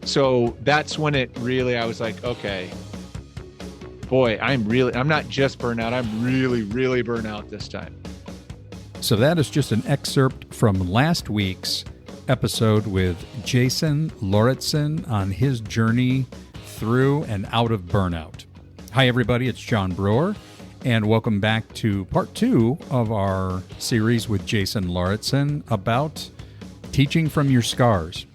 So that's when I was like, okay, boy, I'm not just burnout. I'm really, really burnout this time. So that is just an excerpt from last week's episode with Jason Lauritsen on his journey through and out of burnout. Hi, everybody. It's John Brewer, and welcome back to part 2 of our series with Jason Lauritsen about teaching from your scars.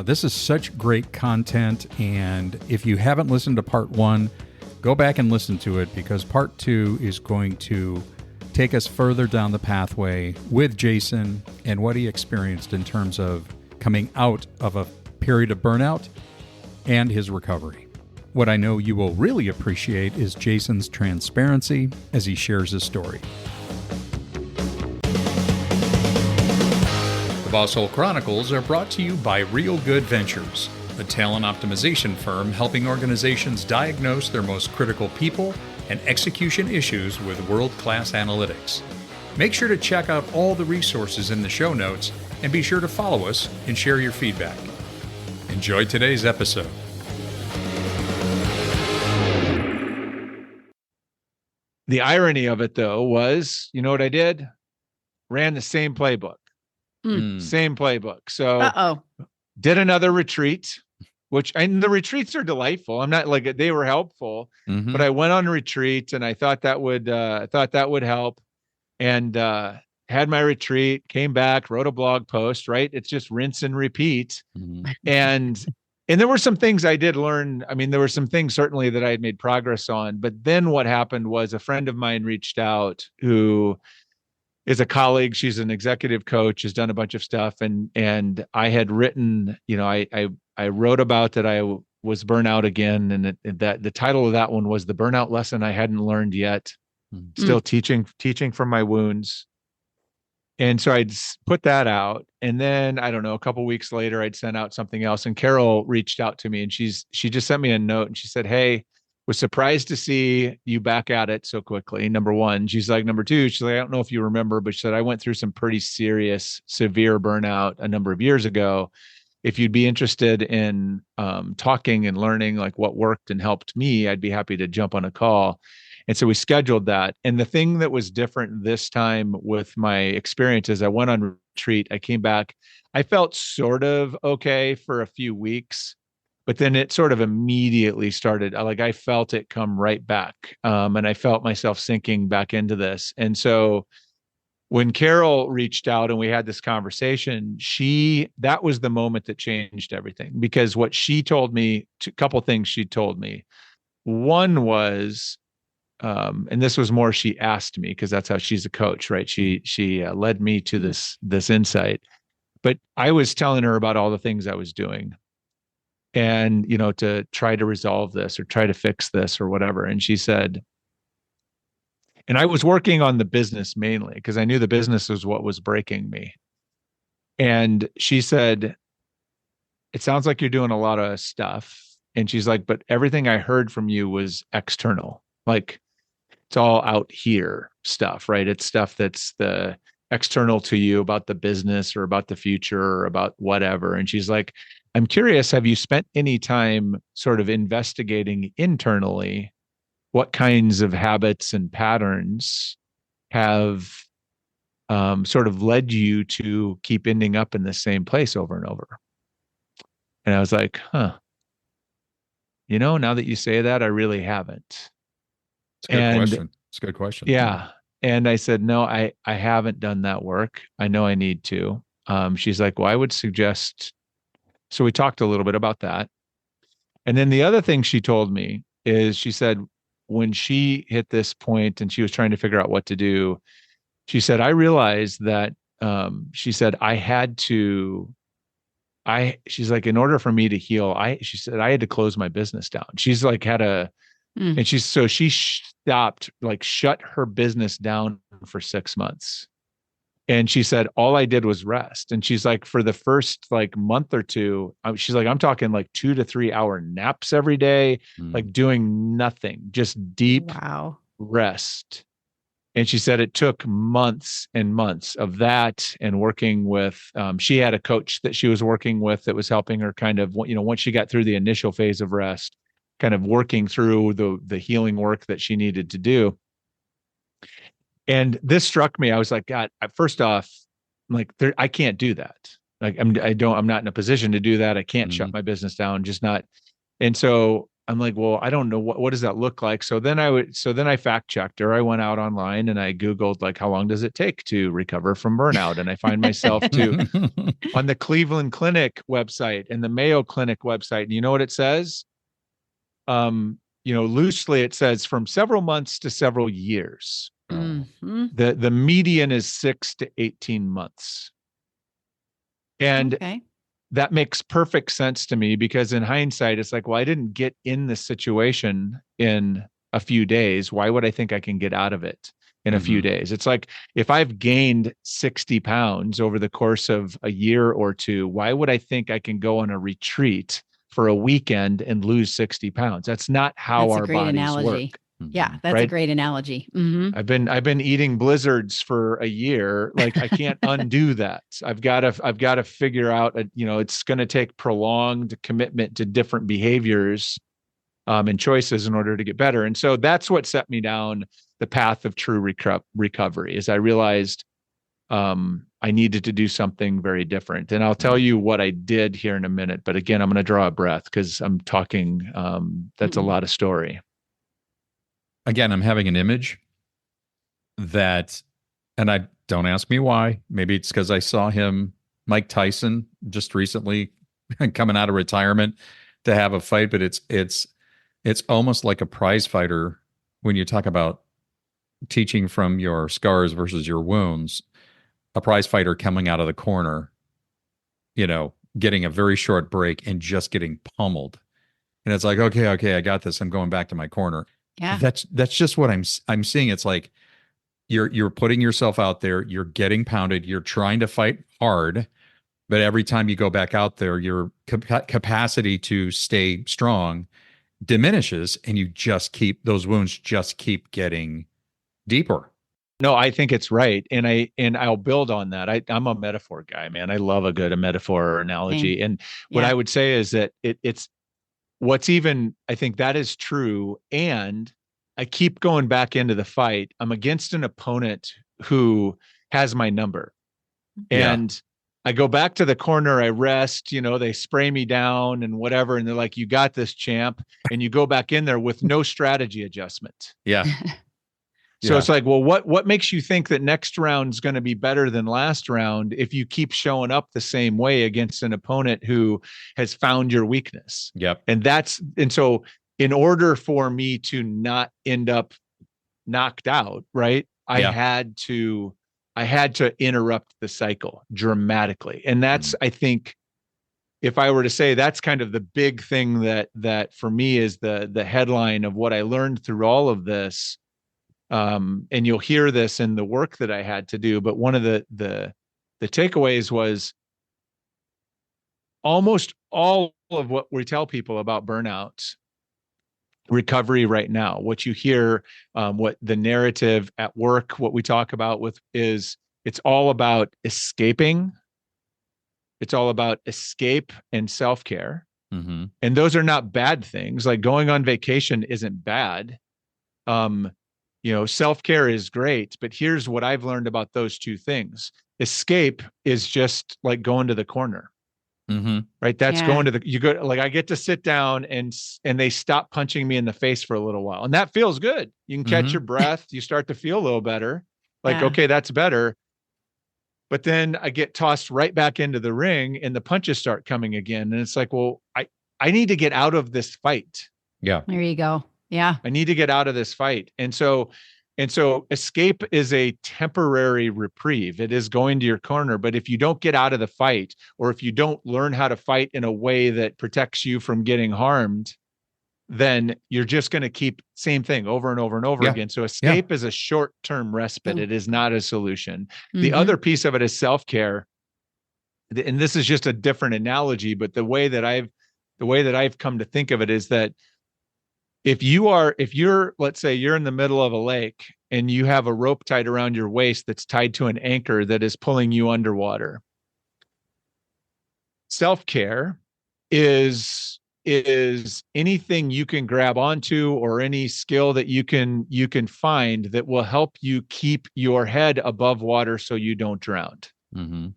This is such great content, and if you haven't listened to part 1, go back and listen to it, because part 2 is going to take us further down the pathway with Jason and what he experienced in terms of coming out of a period of burnout and his recovery. What I know you will really appreciate is Jason's transparency as he shares his story. The Boss Hole Chronicles are brought to you by Real Good Ventures, a talent optimization firm helping organizations diagnose their most critical people and execution issues with world-class analytics. Make sure to check out all the resources in the show notes and be sure to follow us and share your feedback. Enjoy today's episode. The irony of it, though, was, you know what I did? Ran the same playbook. Same playbook. So did another retreat, and the retreats are delightful. I'm not like they were helpful, but I went on a retreat and I thought that would help, and had my retreat, came back, wrote a blog post, right? It's just rinse and repeat. And there were some things I did learn. I mean, there were some things certainly that I had made progress on, but then what happened was a friend of mine reached out who is a colleague. She's an executive coach, has done a bunch of stuff. And I had written, I wrote about that I was burnout again. And that the title of that one was The Burnout Lesson I Hadn't Learned Yet. Still teaching from my wounds. And so I'd put that out. And then, I don't know, a couple of weeks later, I'd sent out something else. And Carol reached out to me, and she just sent me a note, and she said, "Hey, was surprised to see you back at it so quickly. Number one." She's like, "Number two," she's like, "I don't know if you remember, but she said, I went through some pretty serious, severe burnout a number of years ago. If you'd be interested in talking and learning like what worked and helped me, I'd be happy to jump on a call." And so we scheduled that. And the thing that was different this time with my experience is I went on retreat. I came back. I felt sort of okay for a few weeks, but then it sort of immediately started. I felt it come right back. And I felt myself sinking back into this. And so when Carol reached out and we had this conversation, that was the moment that changed everything, because what she told me, a couple things she told me. One was, and this was more, she asked me, because that's how she's a coach, right? She led me to this insight, but I was telling her about all the things I was doing, and to try to resolve this or try to fix this or whatever. And she said, and I was working on the business mainly because I knew the business was what was breaking me. And she said, "It sounds like you're doing a lot of stuff." And she's like, "But everything I heard from you was external. Like, it's all out here stuff, right? It's stuff that's the external to you about the business or about the future or about whatever." And she's like, "I'm curious, have you spent any time sort of investigating internally what kinds of habits and patterns have sort of led you to keep ending up in the same place over and over?" And I was like, now that you say that, I really haven't. It's a good question. It's a good question. Yeah. And I said, "No, I haven't done that work. I know I need to." She's like, "Well, I would suggest." So we talked a little bit about that. And then the other thing she told me is, she said, when she hit this point and she was trying to figure out what to do, she said, "I realized that," she said, she's like, "In order for me to heal, she said, I had to close my business down." She's like, and she stopped, like shut her business down for 6 months. And she said, all I did was rest. And she's like, for the first like month or two, she's like, I'm talking like 2 to 3 hour naps every day, like doing nothing, just deep rest. And she said it took months and months of that and working with, she had a coach that she was working with that was helping her kind of, once she got through the initial phase of rest, kind of working through the healing work that she needed to do. And this struck me. I was like, God, first off, I'm like, I can't do that. Like, I'm not in a position to do that. I can't shut my business down, just not. And so I'm like, well, I don't know what does that look like. So then I fact checked her. I went out online and I Googled like, how long does it take to recover from burnout? And I find myself on the Cleveland Clinic website and the Mayo Clinic website. And you know what it says? Loosely it says from several months to several years. Mm-hmm. The median is 6 to 18 months. And that makes perfect sense to me, because in hindsight, it's like, well, I didn't get in this situation in a few days. Why would I think I can get out of it in a few days? It's like, if I've gained 60 pounds over the course of a year or two, why would I think I can go on a retreat for a weekend and lose 60 pounds? That's not how our bodies work. Yeah, that's a great analogy. Mm-hmm. I've been eating blizzards for a year. Like, I can't undo that. I've got to figure out, it's going to take prolonged commitment to different behaviors and choices in order to get better. And so that's what set me down the path of true recovery, is I realized I needed to do something very different. And I'll tell you what I did here in a minute. But again, I'm going to draw a breath because I'm talking. That's a lot of story. Again, I'm having an image that, and I don't ask me why. Maybe it's because I saw Mike Tyson, just recently coming out of retirement to have a fight. But it's almost like a prize fighter when you talk about teaching from your scars versus your wounds. A prize fighter coming out of the corner, getting a very short break and just getting pummeled. And it's like, okay, I got this. I'm going back to my corner. Yeah. That's just what I'm seeing. It's like you're putting yourself out there, you're getting pounded, you're trying to fight hard, but every time you go back out there, your capacity to stay strong diminishes, and those wounds just keep getting deeper. No, I think it's right. And I'll build on that. I'm a metaphor guy, man. I love a good metaphor or analogy. And what I would say is that it's what's even, I think that is true. And I keep going back into the fight. I'm against an opponent who has my number. And I go back to the corner, I rest, they spray me down and whatever. And they're like, you got this, champ. And you go back in there with no strategy adjustment. Yeah. So it's like, well, what makes you think that next round's going to be better than last round if you keep showing up the same way against an opponent who has found your weakness? Yep. And so in order for me to not end up knocked out, right? I had to interrupt the cycle dramatically. And that's, I think, if I were to say, that's kind of the big thing that for me is the headline of what I learned through all of this. And you'll hear this in the work that I had to do, but one of the takeaways was almost all of what we tell people about burnout recovery right now, what you hear, what the narrative at work, what we talk about is it's all about escaping. It's all about escape and self-care. Mm-hmm. And those are not bad things. Like, going on vacation isn't bad. Self-care is great, but here's what I've learned about those two things. Escape is just like going to the corner, right? That's going to you go, like, I get to sit down and they stop punching me in the face for a little while. And that feels good. You can catch your breath. You start to feel a little better. Like, okay, that's better. But then I get tossed right back into the ring and the punches start coming again. And it's like, well, I need to get out of this fight. Yeah. There you go. Yeah. I need to get out of this fight. And so escape is a temporary reprieve. It is going to your corner. But if you don't get out of the fight, or if you don't learn how to fight in a way that protects you from getting harmed, then you're just going to keep same thing over and over and over again. So escape is a short-term respite. It is not a solution. The other piece of it is self-care. And this is just a different analogy, but the way that I've come to think of it is that if you're, let's say you're in the middle of a lake and you have a rope tied around your waist that's tied to an anchor that is pulling you underwater. Self-care is anything you can grab onto, or any skill that you can find that will help you keep your head above water so you don't drown. Mm-hmm.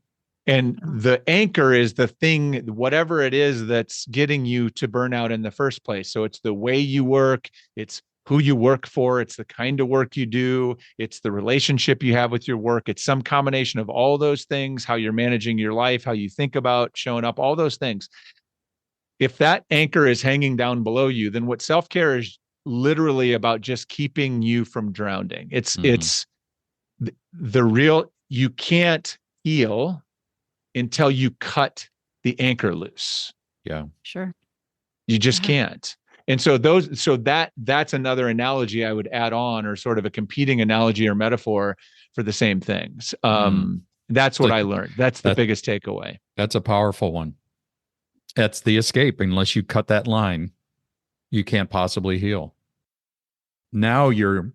And the anchor is the thing, whatever it is that's getting you to burnout in the first place. So it's the way you work, it's who you work for, it's the kind of work you do, it's the relationship you have with your work, it's some combination of all those things, how you're managing your life, how you think about showing up, all those things. If that anchor is hanging down below you, then what self-care is literally about just keeping you from drowning. It's the real, you can't heal until you cut the anchor loose. Yeah. Sure. You just can't. And so that's another analogy I would add on, or sort of a competing analogy or metaphor for the same things. That's what I learned. That's the biggest takeaway. That's a powerful one. That's the escape. Unless you cut that line, you can't possibly heal. Now you're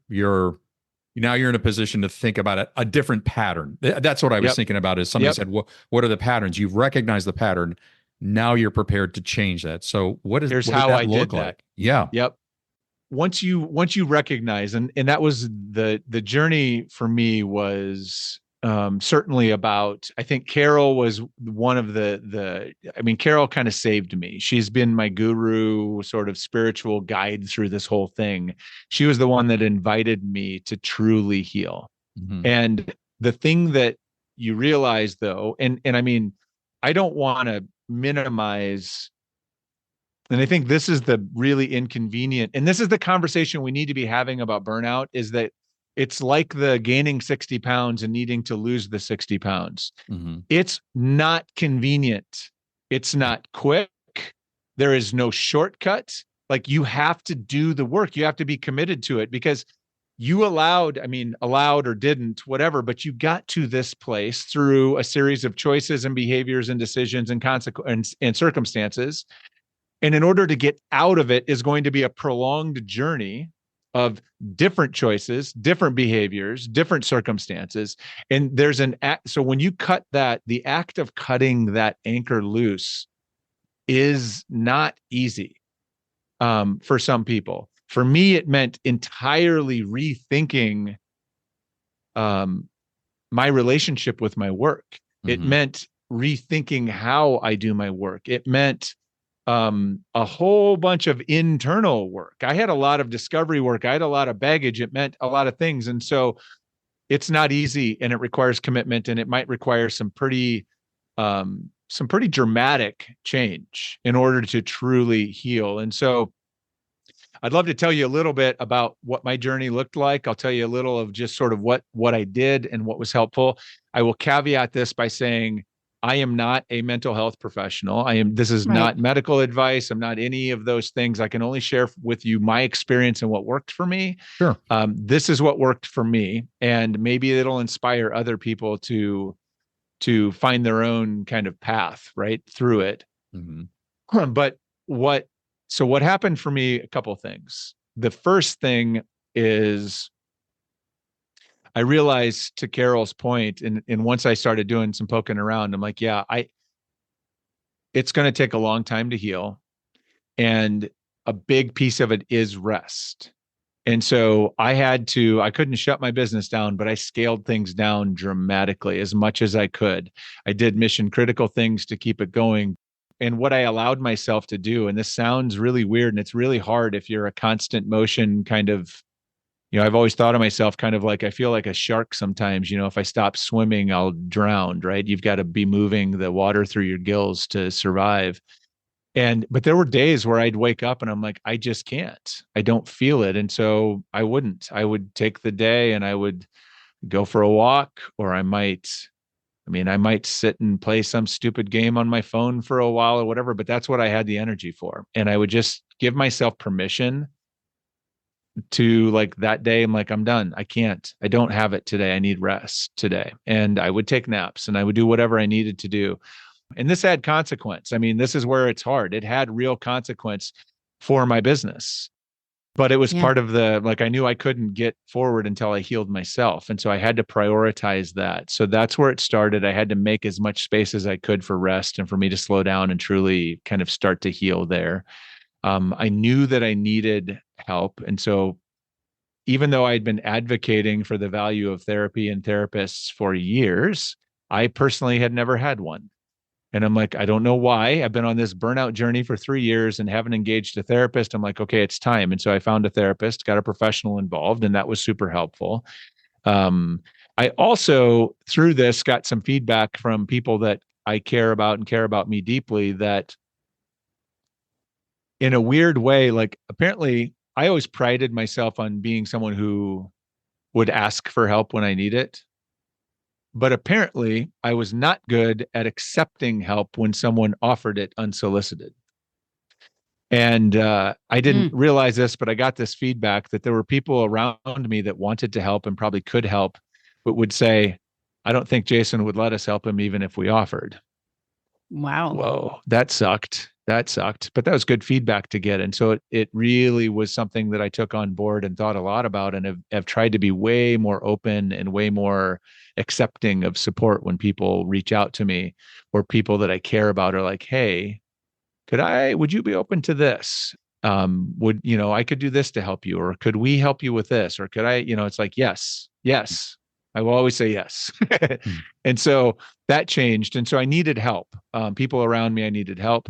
in a position to think about a different pattern. That's what I was thinking about. Is somebody said, what are the patterns? You've recognized the pattern. Now you're prepared to change that. So here's how I look like? Yeah. Yep. Once you recognize, and that was the journey for me, was certainly about, I think Carol was one of Carol kind of saved me. She's been my guru, sort of spiritual guide through this whole thing. She was the one that invited me to truly heal. Mm-hmm. And the thing that you realize, though, and I mean, I don't want to minimize, and I think this is the really inconvenient, and this is the conversation we need to be having about burnout, is that it's like the gaining 60 pounds and needing to lose the 60 pounds. Mm-hmm. It's not convenient. It's not quick. There is no shortcut. Like, you have to do the work. You have to be committed to it, because you allowed or didn't, whatever, but you got to this place through a series of choices and behaviors and decisions and consequences and circumstances. And in order to get out of it is going to be a prolonged journey of different choices, different behaviors, different circumstances. And there's so when you cut that, the act of cutting that anchor loose is not easy for some people. For me, it meant entirely rethinking my relationship with my work. Mm-hmm. It meant rethinking how I do my work. It meant a whole bunch of internal work. I had a lot of discovery work. I had a lot of baggage. It meant a lot of things. And so it's not easy, and it requires commitment, and it might require some pretty dramatic change in order to truly heal. And so I'd love to tell you a little bit about what my journey looked like. I'll tell you a little of just sort of what I did and what was helpful. I will caveat this by saying, I am not a mental health professional. This is not medical advice. I'm not any of those things. I can only share with you my experience and what worked for me. Sure. This is what worked for me, and maybe it'll inspire other people to find their own kind of path right through it. Mm-hmm. But what happened for me, a couple of things. The first thing is, I realized, to Carol's point, and once I started doing some poking around, I'm like, it's going to take a long time to heal. And a big piece of it is rest. And so I couldn't shut my business down, but I scaled things down dramatically as much as I could. I did mission critical things to keep it going. And what I allowed myself to do, and this sounds really weird, and it's really hard if you're a constant motion kind of, I've always thought of myself kind of like, I feel like a shark sometimes. If I stop swimming, I'll drown, right? You've got to be moving the water through your gills to survive. But there were days where I'd wake up and I'm like, I just can't. I don't feel it. And so I would take the day and I would go for a walk, or I might sit and play some stupid game on my phone for a while or whatever, but that's what I had the energy for. And I would just give myself permission to, like, that day, I'm like, I'm done. I don't have it today. I need rest today. And I would take naps and I would do whatever I needed to do. And this had consequence. This is where it's hard. It had real consequence for my business. But it was part of I knew I couldn't get forward until I healed myself. And so I had to prioritize that. So that's where it started. I had to make as much space as I could for rest and for me to slow down and truly kind of start to heal there. I knew that I needed help. And so even though I'd been advocating for the value of therapy and therapists for years, I personally had never had one. And I'm like, I don't know why. I've been on this burnout journey for 3 years and haven't engaged a therapist. I'm like, okay, it's time. And so I found a therapist, got a professional involved, and that was super helpful. I also, through this, got some feedback from people that I care about and care about me deeply, that in a weird way, like apparently I always prided myself on being someone who would ask for help when I need it. But apparently I was not good at accepting help when someone offered it unsolicited. And I didn't realize this, but I got this feedback that there were people around me that wanted to help and probably could help, but would say, I don't think Jason would let us help him even if we offered. Wow. Whoa, that sucked. But that was good feedback to get. And so it really was something that I took on board and thought a lot about, and have tried to be way more open and way more accepting of support when people reach out to me, or people that I care about are like, hey, would you be open to this? I could do this to help you, or could we help you with this? Or could I, it's like, yes. I will always say yes. And so that changed. And so I needed help. People around me, I needed help.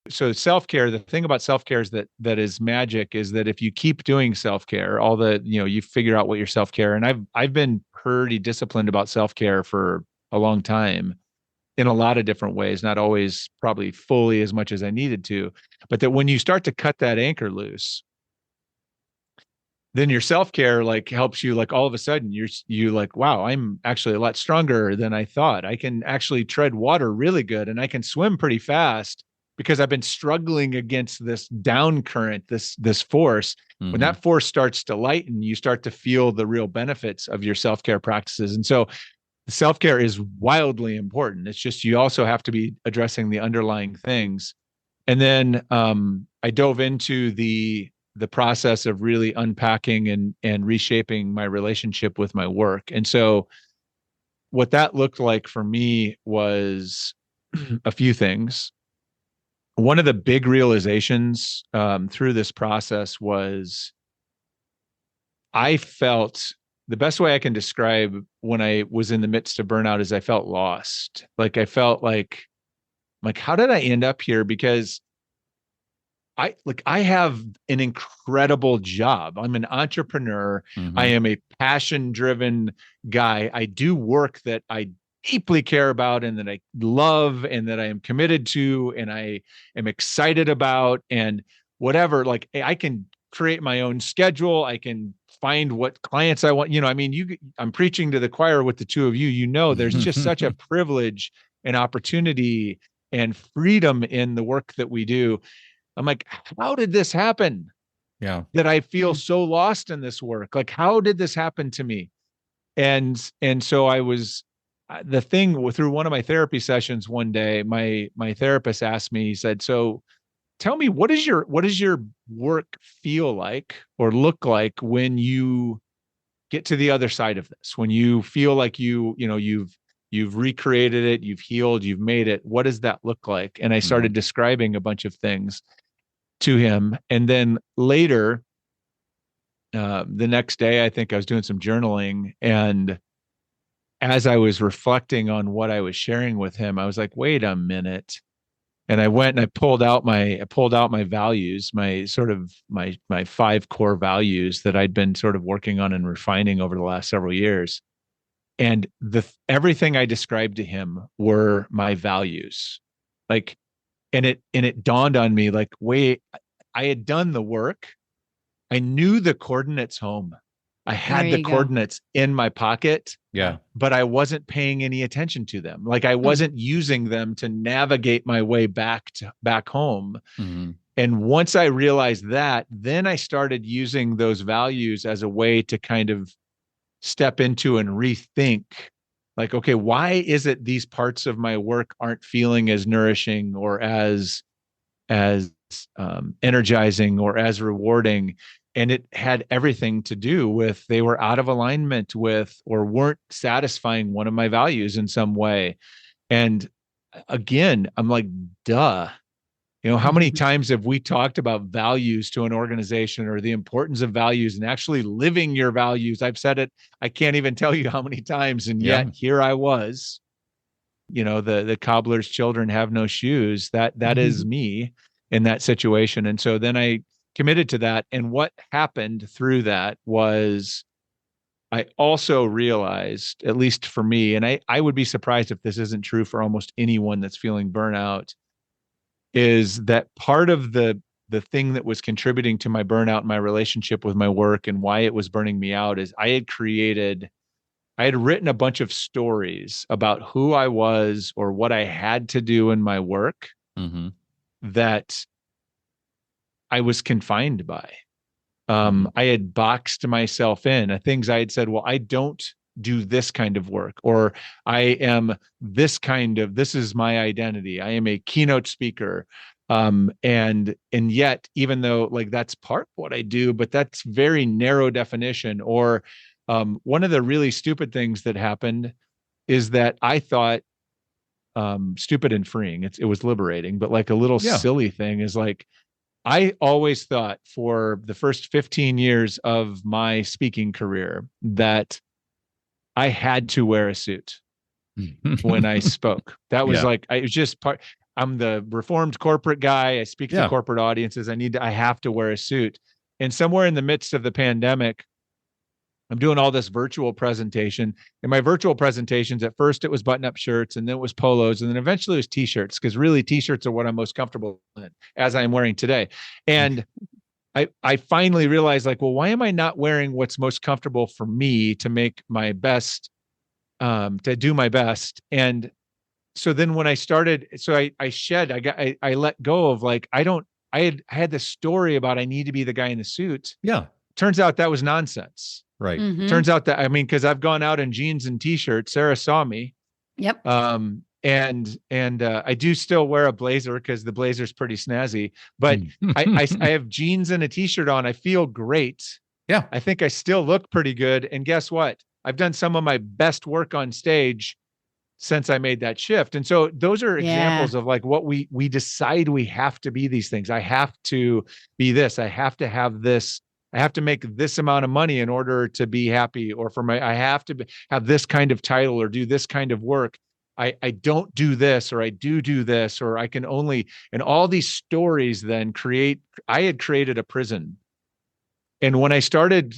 So self-care, the thing about self-care is that is magic, is that if you keep doing self-care, you figure out what your self-care, and I've been pretty disciplined about self-care for a long time in a lot of different ways, not always probably fully as much as I needed to, but that when you start to cut that anchor loose, then your self-care helps you, all of a sudden you like, wow, I'm actually a lot stronger than I thought. I can actually tread water really good, and I can swim pretty fast because I've been struggling against this down current, this force. Mm-hmm. When that force starts to lighten, you start to feel the real benefits of your self-care practices. And so self-care is wildly important. It's just, you also have to be addressing the underlying things. And then I dove into the process of really unpacking and reshaping my relationship with my work. And so what that looked like for me was a few things. One of the big realizations through this process was, I felt, the best way I can describe when I was in the midst of burnout is I felt lost. I felt like, how did I end up here? Because I have an incredible job. I'm an entrepreneur. Mm-hmm. I am a passion-driven guy. I do work that I deeply care about and that I love and that I am committed to and I am excited about, and whatever. I can create my own schedule. I can find what clients I want. I'm preaching to the choir with the two of you. There's just such a privilege and opportunity and freedom in the work that we do. I'm like, how did this happen? Yeah. That I feel so lost in this work. How did this happen to me? And so I was, the thing through one of my therapy sessions one day, my therapist asked me, he said, so tell me, what does your work feel like or look like when you get to the other side of this? When you feel like you've recreated it, you've healed, you've made it. What does that look like? And I started describing a bunch of things to him. And then later, the next day, I think I was doing some journaling, and as I was reflecting on what I was sharing with him, I was like, wait a minute. And I went and I pulled out my values, my 5 core values that I'd been sort of working on and refining over the last several years. And everything I described to him were my values. And it dawned on me, wait, I had done the work. I knew the coordinates home. I had the coordinates in my pocket. Yeah. But I wasn't paying any attention to them. I wasn't using them to navigate my way back home. Mm-hmm. And once I realized that, then I started using those values as a way to kind of step into and rethink, okay, why is it these parts of my work aren't feeling as nourishing or as energizing or as rewarding. And it had everything to do with they were out of alignment with or weren't satisfying one of my values in some way. And again, I'm like, duh. How many times have we talked about values to an organization or the importance of values and actually living your values? I've said it, I can't even tell you how many times. And yet here I was, the cobbler's children have no shoes. That is me in that situation. And so then I committed to that. And what happened through that was I also realized, at least for me, and I would be surprised if this isn't true for almost anyone that's feeling burnout, is that part of the thing that was contributing to my burnout, my relationship with my work and why it was burning me out is I had written a bunch of stories about who I was or what I had to do in my work that I was confined by. I had boxed myself in things I had said, well, I don't do this kind of work, or I am this is my identity. I am a keynote speaker. And yet, even though like that's part of what I do, but that's very narrow definition. Or one of the really stupid things that happened is that I thought stupid and freeing. It was liberating, but like a little silly thing is like, I always thought for the first 15 years of my speaking career that I had to wear a suit when I spoke. That was like, it was just part. I'm the reformed corporate guy. I speak to corporate audiences. I have to wear a suit. And somewhere in the midst of the pandemic, I'm doing all this virtual presentation. And my virtual presentations, at first it was button-up shirts, and then it was polos, and then eventually it was t-shirts, because really t-shirts are what I'm most comfortable in, as I'm wearing today. And I finally realized, like, well, why am I not wearing what's most comfortable for me to make my best, to do my best? And so then when I started, so I let go of like, I had this story about I need to be the guy in the suit. Yeah. Turns out that was nonsense. Right. Turns out that, because I've gone out in jeans and t-shirts. Sarah saw me. Yep. And I do still wear a blazer because the blazer's pretty snazzy, but I have jeans and a t-shirt on. I feel great. Yeah. I think I still look pretty good. And guess what? I've done some of my best work on stage since I made that shift. And so those are examples of like what we decide we have to be these things. I have to be this. I have to have this. I have to make this amount of money in order to be happy, or I have to have this kind of title or do this kind of work. I don't do this, or I do this, or I can only, and all these stories then I had created a prison. And when I started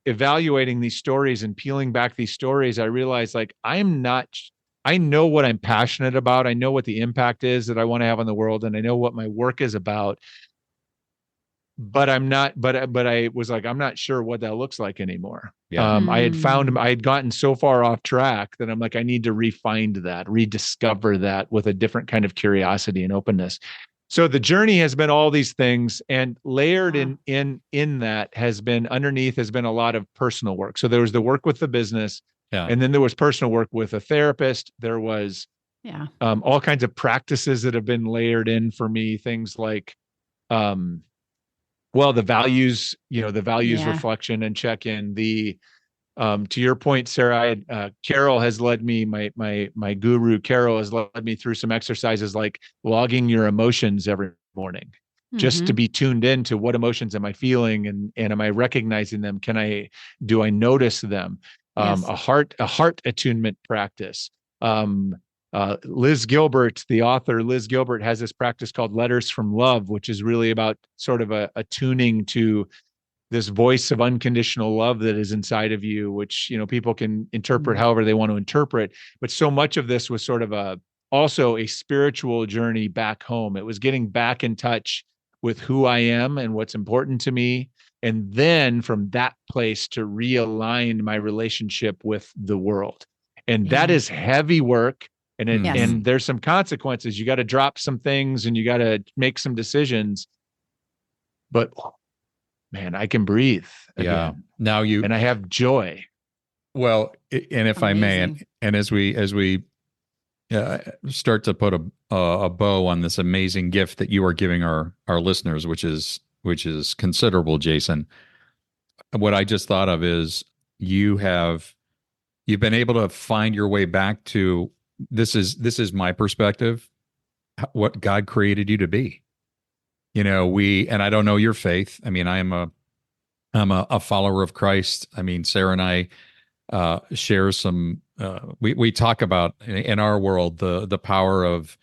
evaluating these stories and peeling back these stories, I realized like, I know what I'm passionate about. I know what the impact is that I want to have on the world. And I know what my work is about. But I was like, I'm not sure what that looks like anymore. Yeah. I had gotten so far off track that I'm like, I need to rediscover that with a different kind of curiosity and openness. So the journey has been all these things, and layered in that underneath has been a lot of personal work. So there was the work with the business, and then there was personal work with a therapist. There was all kinds of practices that have been layered in for me. Things like, the values, reflection and check-in. To your point, Sarah, Carol has led me, my guru, Carol has led me through some exercises like logging your emotions every morning, just to be tuned in to what emotions am I feeling, and am I recognizing them? Do I notice them? A heart attunement practice. Liz Gilbert, the author, Liz Gilbert, has this practice called Letters from Love, which is really about sort of attuning to this voice of unconditional love that is inside of you, which, people can interpret however they want to interpret. But so much of this was sort of also a spiritual journey back home. It was getting back in touch with who I am and what's important to me. And then from that place to realign my relationship with the world. And that is heavy work. And there's some consequences. You got to drop some things and you got to make some decisions. But man, I can breathe again. Now and I have joy. Well, and if I may, and as we start to put a bow on this amazing gift that you are giving our listeners, which is considerable, Jason. What I just thought of is you've been able to find your way back to this is my perspective, what God created you to be. And I don't know your faith. I mean, I'm a follower of Christ. I mean, Sarah and I share some. We talk about in our world the power of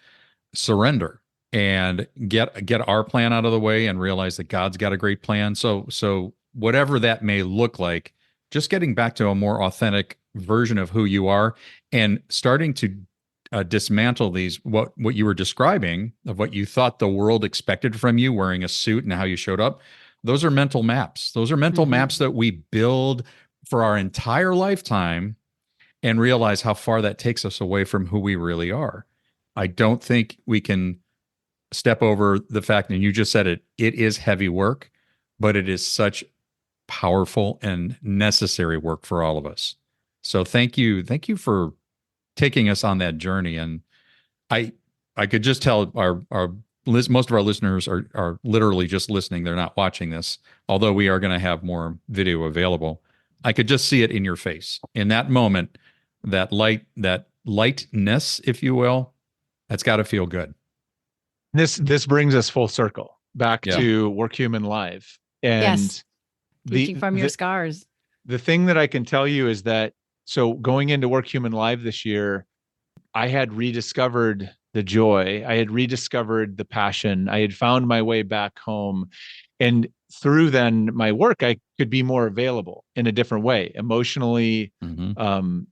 surrender and get our plan out of the way and realize that God's got a great plan. So whatever that may look like, just getting back to a more authentic version of who you are and starting to dismantle these what you were describing of what you thought the world expected from you, wearing a suit and how you showed up. Those are mental maps. Those are mental maps that we build for our entire lifetime and realize how far that takes us away from who we really are. I don't think we can step over the fact, and you just said it is heavy work, but it is such powerful and necessary work for all of us. So thank you for taking us on that journey. And I could just tell most of our listeners are literally just listening. They're not watching this, although we are going to have more video available. I could just see it in your face in that moment, that lightness, if you will. That's got to feel good. This brings us full circle back to Work Human Live. And teaching from your scars. The thing that I can tell you is that, so going into Work Human Live this year, I had rediscovered the joy. I had rediscovered the passion. I had found my way back home. And through then my work, I could be more available in a different way, emotionally,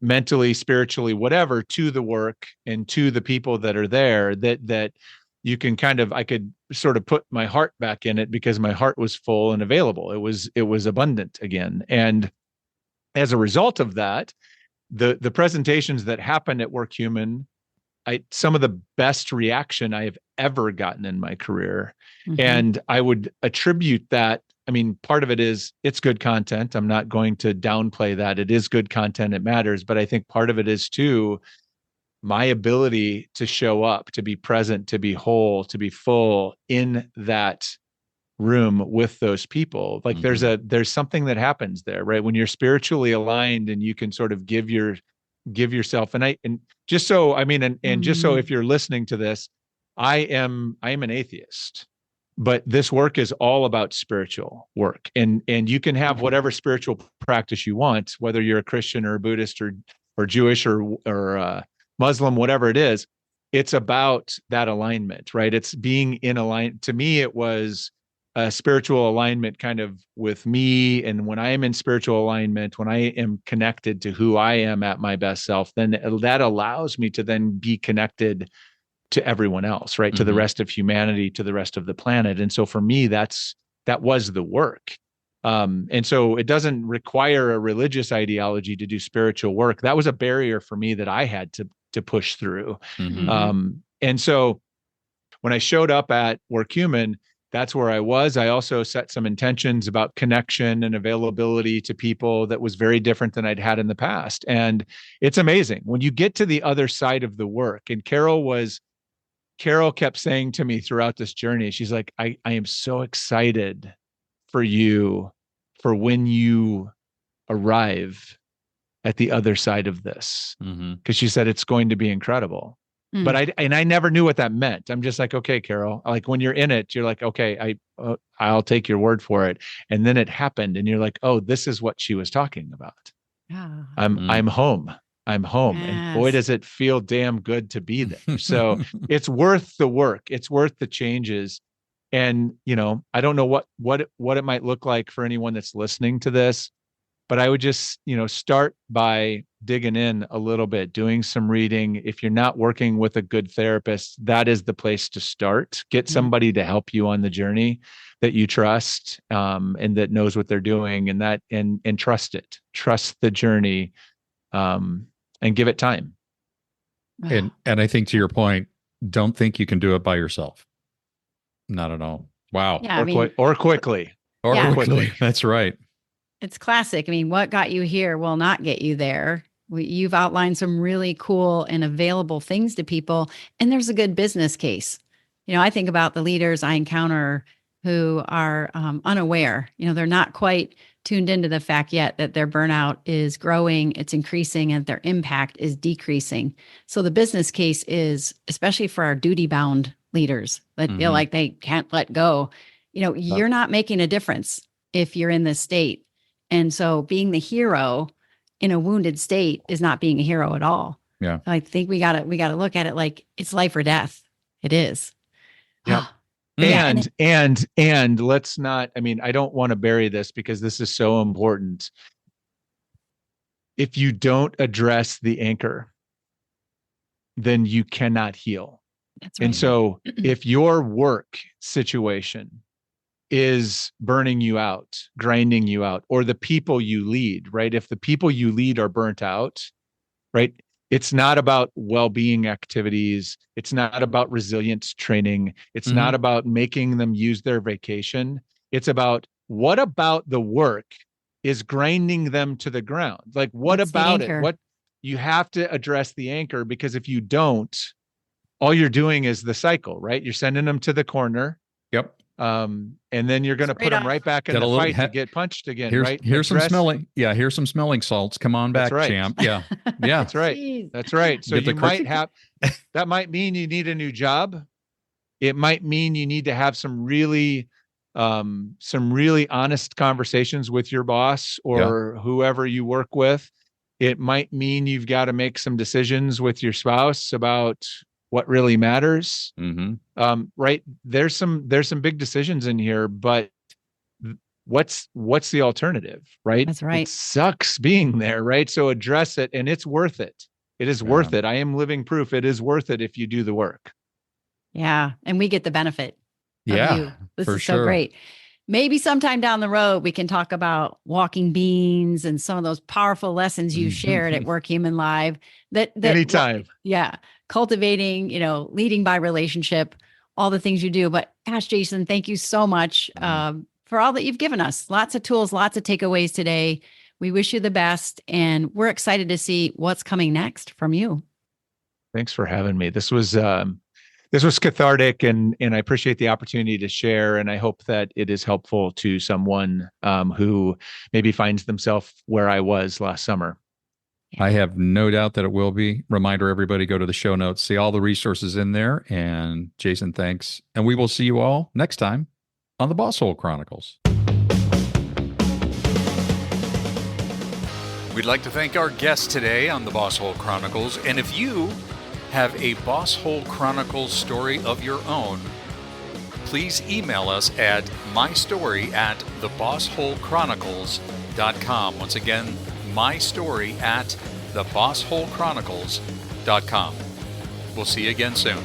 mentally, spiritually, whatever, to the work and to the people that are there, that you can I could sort of put my heart back in it because my heart was full and available. It was abundant again. And as a result of that, the presentations that happened at Work Human, some of the best reaction I have ever gotten in my career. And I would attribute that. I mean, part of it is it's good content. I'm not going to downplay that. It is good content. It matters. But I think part of it is too, my ability to show up, to be present, to be whole, to be full in that room with those people. Like there's something that happens there, right? When you're spiritually aligned and you can sort of give yourself, and just so, I mean, and just so if you're listening to this, I am an atheist, but this work is all about spiritual work. And you can have whatever spiritual practice you want, whether you're a Christian or a Buddhist or Jewish or Muslim, whatever it is. It's about that alignment, right? It's being in alignment. To me, it was a spiritual alignment kind of with me. And when I am in spiritual alignment, when I am connected to who I am at my best self, then that allows me to then be connected to everyone else, right? To the rest of humanity, to the rest of the planet. And so for me, that was the work. And so it doesn't require a religious ideology to do spiritual work. That was a barrier for me that I had to push through. And so when I showed up at Work Human, that's where I was. I also set some intentions about connection and availability to people that was very different than I'd had in the past. And it's amazing when you get to the other side of the work. And Carol kept saying to me throughout this journey, she's like, I am so excited for you for when you arrive at the other side of this. Because she said, it's going to be incredible. But I never knew what that meant. I'm just like, okay, Carol, like when you're in it, you're like, okay, I'll take your word for it. And then it happened and you're like, oh, this is what she was talking about. I'm home. I'm home. Yes. And boy, does it feel damn good to be there. So it's worth the work. It's worth the changes. And, I don't know what it might look like for anyone that's listening to this, but I would just, start by digging in a little bit, doing some reading. If you're not working with a good therapist, that is the place to start. Get somebody to help you on the journey that you trust, and that knows what they're doing, and trust it. Trust the journey, and give it time. And I think to your point, don't think you can do it by yourself. Not at all. Wow. Yeah, or quickly. Quickly. That's right. It's classic. I mean, what got you here will not get you there. You've outlined some really cool and available things to people, and there's a good business case. I think about the leaders I encounter who are unaware. They're not quite tuned into the fact yet that their burnout is growing, it's increasing, and their impact is decreasing. So the business case is, especially for our duty-bound leaders that feel like they can't let go, you're not making a difference if you're in this state. And so being the hero in a wounded state is not being a hero at all. Yeah. So I think we gotta look at it like it's life or death. It is. Yeah. And let's not, I don't want to bury this because this is so important. If you don't address the anchor, then you cannot heal. That's right. And so if your work situation is burning you out, grinding you out, or the people you lead, right? If the people you lead are burnt out, right? It's not about well-being activities. It's not about resilience training. It's not about making them use their vacation. It's about what about the work is grinding them to the ground? Like, what about it? What you have to address the anchor, because if you don't, all you're doing is the cycle, right? You're sending them to the corner. Yep. And then you're going to put them right back in the fight to get punched again, right? Here's some smelling salts. Come on back, champ. Yeah. Yeah. That's right. Jeez. That's right. So you might have, that might mean you need a new job. It might mean you need to have some really honest conversations with your boss or whoever you work with. It might mean you've got to make some decisions with your spouse about what really matters. Right. There's some big decisions in here, but what's the alternative, right? That's right. It sucks being there, right? So address it, and it's worth it. It is worth it. I am living proof. It is worth it if you do the work. Yeah. And we get the benefit of you. This is so sure. great. Maybe sometime down the road, we can talk about walking beans and some of those powerful lessons you shared at Work Human Live. That Anytime. Yeah. Cultivating, leading by relationship, all the things you do. But gosh, Jason, thank you so much for all that you've given us. Lots of tools, lots of takeaways today. We wish you the best, and we're excited to see what's coming next from you. Thanks for having me. This was cathartic, and I appreciate the opportunity to share. And I hope that it is helpful to someone who maybe finds themselves where I was last summer. I have no doubt that it will be. Reminder, everybody, go to the show notes, see all the resources in there. And Jason, thanks. And we will see you all next time on the Boss Hole Chronicles. We'd like to thank our guests today on the Boss Hole Chronicles. And if you have a Boss Hole Chronicles story of your own, please email us at mystory@thebossholechronicles.com. Once again, mystory@thebossholechronicles.com. We'll see you again soon.